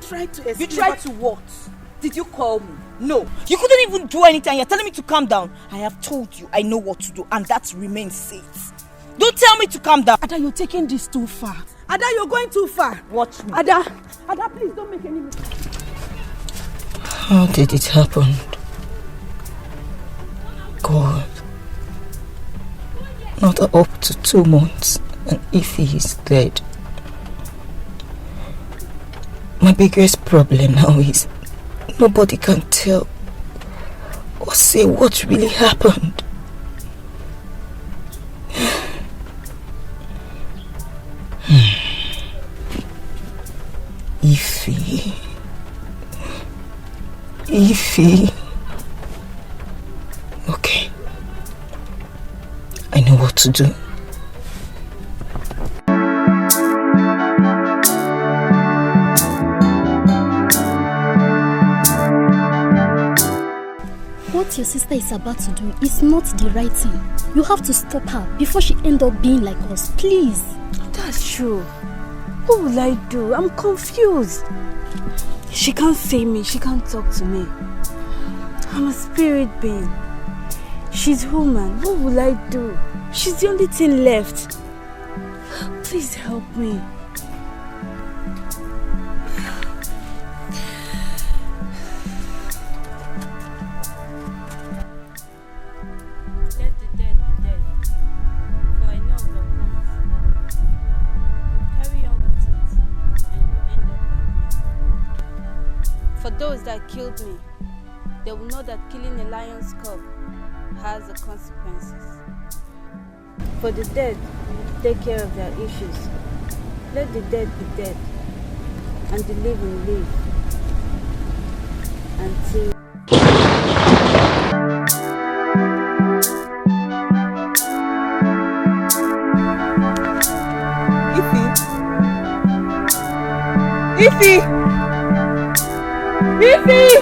tried to escape. You tried to what? Did you call me? No. You couldn't even do anything. You're telling me to calm down. I have told you I know what to do, and that remains safe. Don't tell me to calm down. Ada, you're taking this too far. Ada, you're going too far. Watch me. Ada, please don't make any mistake. How did it happen? God. Not up to 2 months, and if he is dead. My biggest problem now is nobody can tell or say what really happened. Ify. Okay. I know what to do. What your sister is about to do is not the right thing. You have to stop her before she ends up being like us, please. That's true. What will I do? I'm confused. She can't see me. She can't talk to me. I'm a spirit being. She's human. What will I do? She's the only thing left. Please help me. Those that killed me, they will know that killing a lion's cub has the consequences. For the dead, take care of their issues. Let the dead be dead, and the living live. Until Ify! Ify!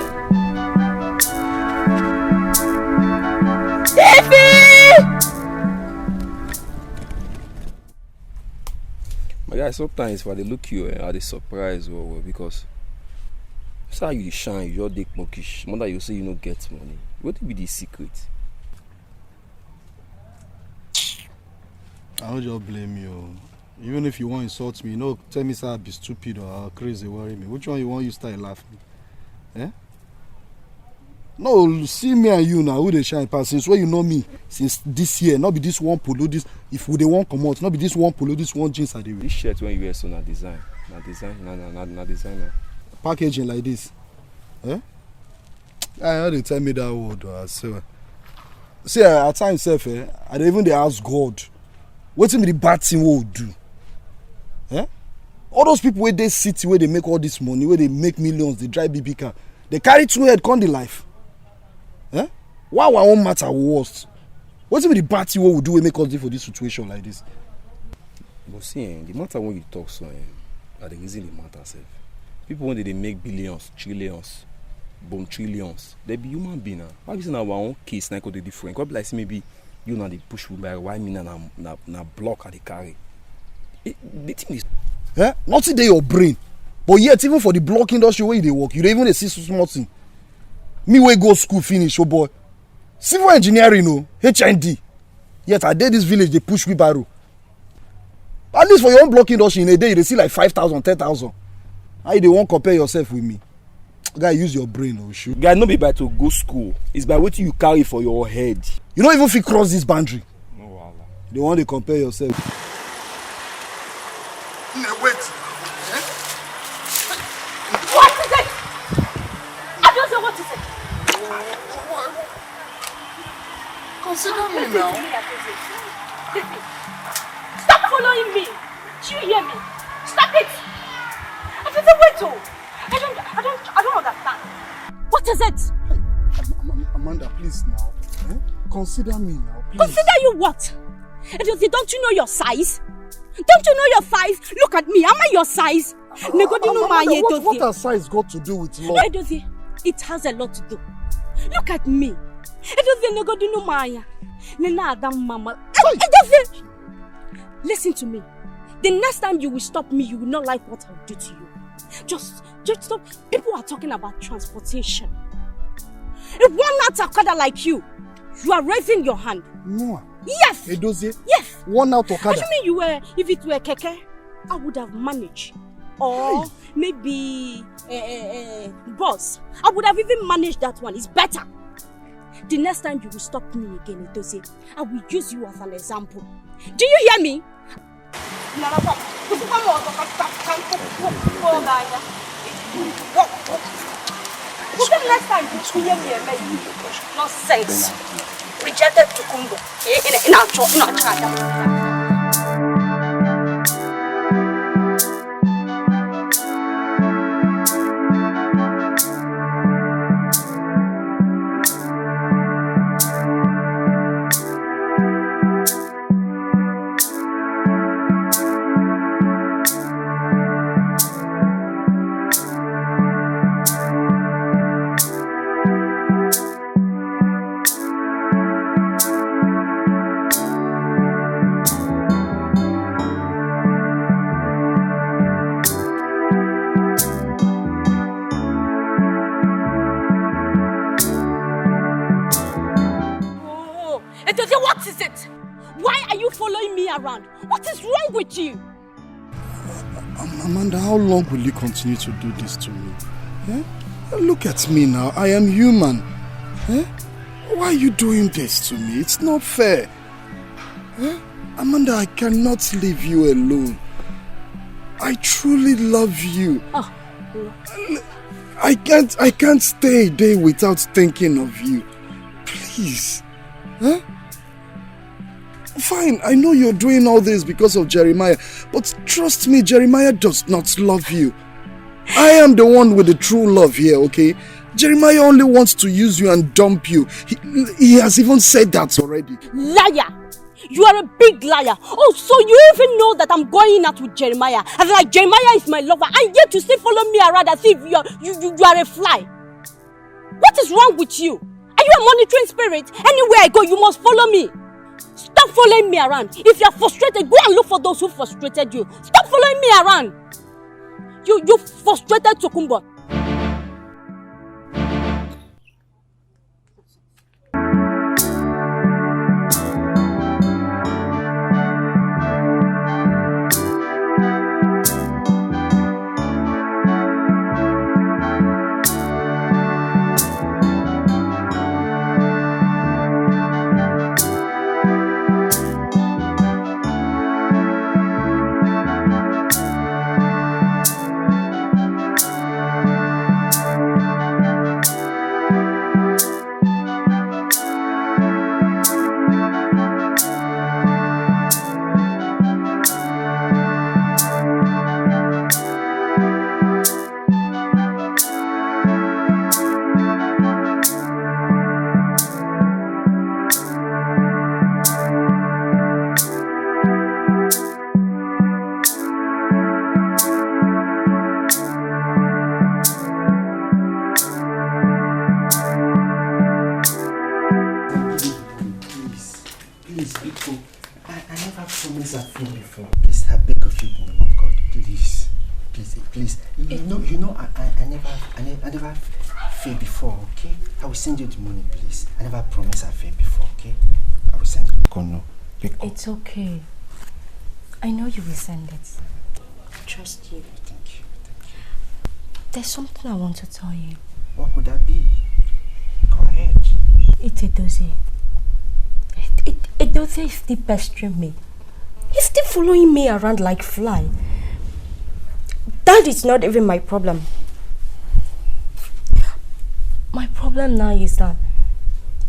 My guy, sometimes when they look you, are they surprised or because that's how you shine, you just take mockish. More than you say you don't get money. What will be the secret? I don't just blame you. Even if you want to insult me, tell me say I be stupid or crazy, worry me. Which one you want you start laughing? Eh? No, see me and you now, who they shine pass. Since when you know me, since this year, not be this one polo, this, if they want come out, not be this one polo, this one jeans are the way. This shirt when you wear so na design. Na designer. Packaging like this. Eh? I know they tell me that word, I swear. See, at times, I even they ask God, what's the bad thing we will do? Eh? All those people where they city, where they make all this money, where they make millions, they drive BB car, they carry 2 head, come the life. Eh? Why our own matter worse? What's the bad thing we will do we make us do for this situation like this? But see, the matter when you talk so, are the reason the matter self. People when they make billions, trillions, boom trillions, they be human being. Why is our own case now they different? God bless maybe you know they push me by why me na block at the carry. The thing is, nothing dey your brain, but yet even for the block industry where they work, you don't even see so small thing. Me wey go school finish, oh boy, civil engineering, HND. Yet I did this village they push wheelbarrow. At least for your own block industry in a day, they see like 5,000, 10,000. How you won't compare yourself with me? Guy, use your brain, oh shoot. Guy, not be by to go school. It's by what you carry for your head. You don't even fit cross this boundary. No, Allah. They want to compare yourself. No, wait. What is it? I don't know what is it. Consider me now. Stop following me. Do you hear me? Stop it. I said, wait, oh. I don't understand. What is it? Amanda, please now. Consider me now, please. Consider you what? Don't you know your size? Don't you know your size? Look at me. Am I your size? Amanda, what has size got to do with love? It has a lot to do. Look at me. Listen to me. The next time you will stop me, you will not like what I'll do to you. Just Just stop. People are talking about transportation. If one out Okada like you are raising your hand. No. Yes. Edozie? Yes. One out Okada. Assuming if it were keke, I would have managed. Or maybe bus. I would have even managed that one. It's better. The next time you will stop me again, Edozie, I will use you as an example. Do you hear me? Next time you hear me again. Nonsense. Rejected to Kumbo. In our church. What is it? Why are you following me around? What is wrong with you? Amanda, how long will you continue to do this to me? Eh? Look at me now. I am human. Eh? Why are you doing this to me? It's not fair. Eh? Amanda, I cannot leave you alone. I truly love you. Oh. I can't stay a day without thinking of you. Please. Huh? Fine, I know you're doing all this because of Jeremiah, but trust me, Jeremiah does not love you. I am the one with the true love here, okay? Jeremiah only wants to use you and dump you. He has even said that already. Liar! You are a big liar. Oh, so you even know that I'm going out with Jeremiah. And like Jeremiah is my lover, and yet you still follow me around as if you are a fly. What is wrong with you? Are you a monitoring spirit? Anywhere I go, you must follow me. Stop following me around. If you are frustrated, go and look for those who frustrated you. Stop following me around. You frustrated Tokumbo. Send you the money, please. I never promised a fee before, okay? I will send it. Okolo. It's okay. I know you will send it. I trust you. Thank you. There's something I want to tell you. What could that be? Go ahead. It's Edozie. Edozie is still pestering me. He's still following me around like fly. That is not even my problem. My problem now is that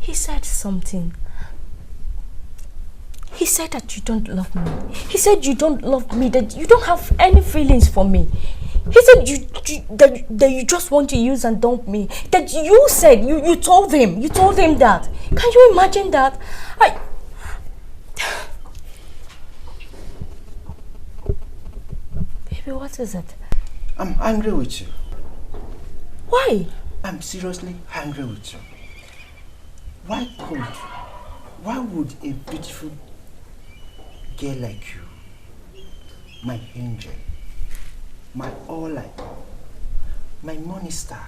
he said something. He said that you don't love me. He said you don't love me, that you don't have any feelings for me. He said that you just want to use and dump me. That you said, you told him that. Can you imagine that? Baby, what is it? I'm angry with you. Why? I'm seriously angry with you. Why would a beautiful girl like you, my angel, my all I, my money star,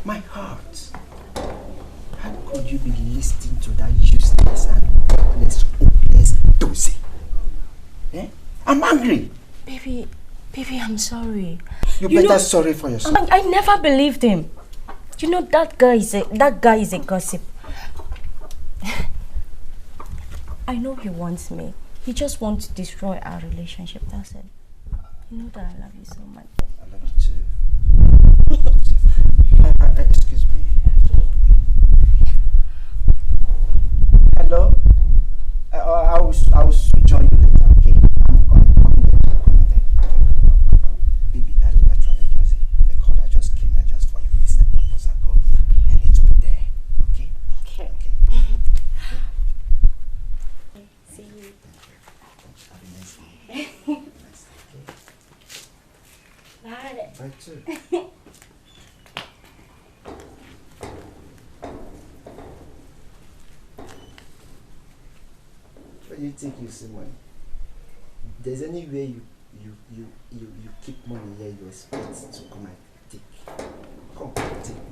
my heart. How could you be listening to that useless and hopeless dozy? Eh? I'm angry. Baby, I'm sorry. You better sorry for yourself. I never believed him. You know that guy is a gossip. I know he wants me. He just wants to destroy our relationship. That's it. You know that I love you so much. I love you too. Excuse me. Hello? I will join you later, okay? I'm coming there. Baby, actually, just a call that just came here just for your business proposal. I need to be there, okay? Okay. See you. Have a nice day. Bye. Bye too. What do you think you see money? There's any way you keep money here you expect to come and take. Come, take.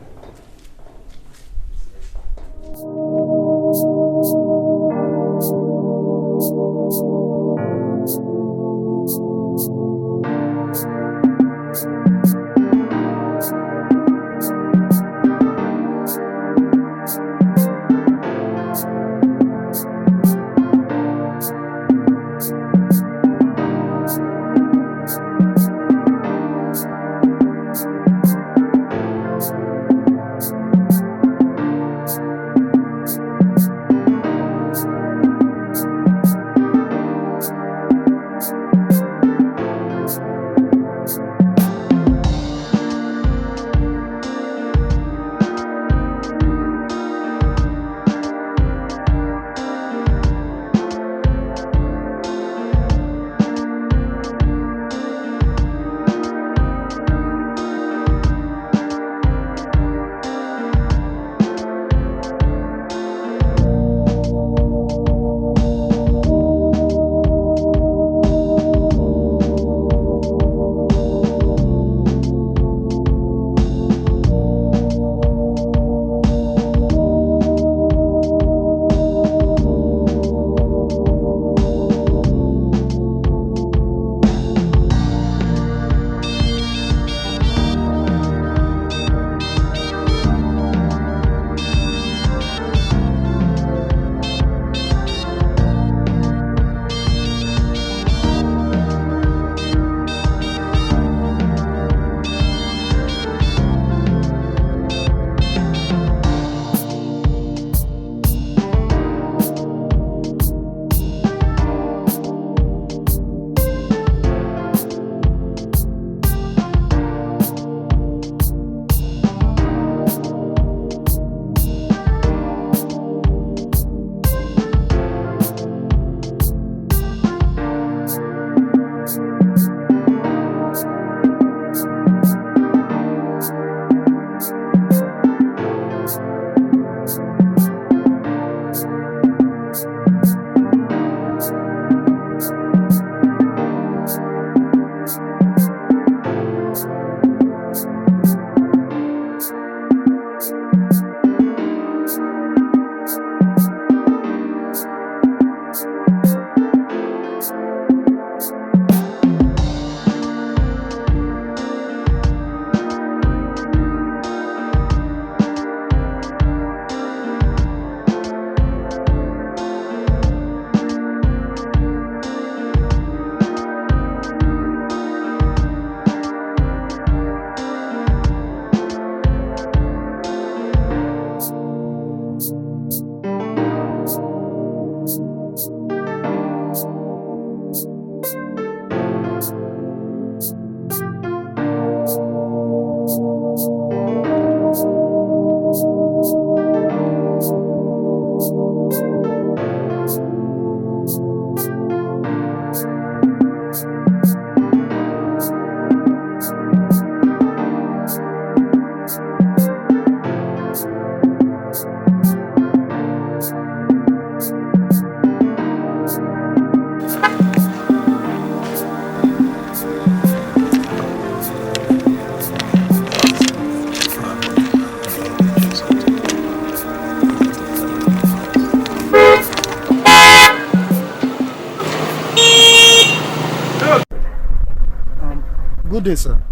Good day, sir.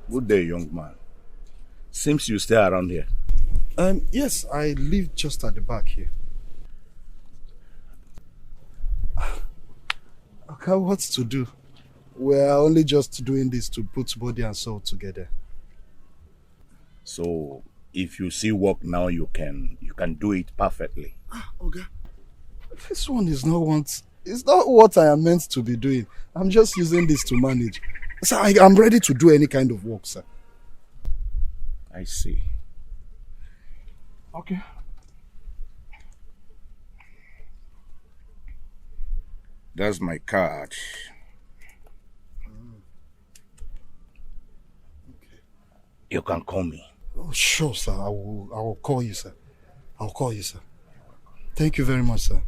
Good day, young man. Seems you stay around here. Yes, I live just at the back here. Okay, what's to do? We're only just doing this to put body and soul together. So, if you see work now, you can do it perfectly. Okay. This one is it's not what I am meant to be doing. I'm just using this to manage. Sir, I'm ready to do any kind of work, sir. I see. Okay. That's my card. You can call me. Oh, sure, sir. I will call you, sir. I'll call you, sir. Thank you very much, sir.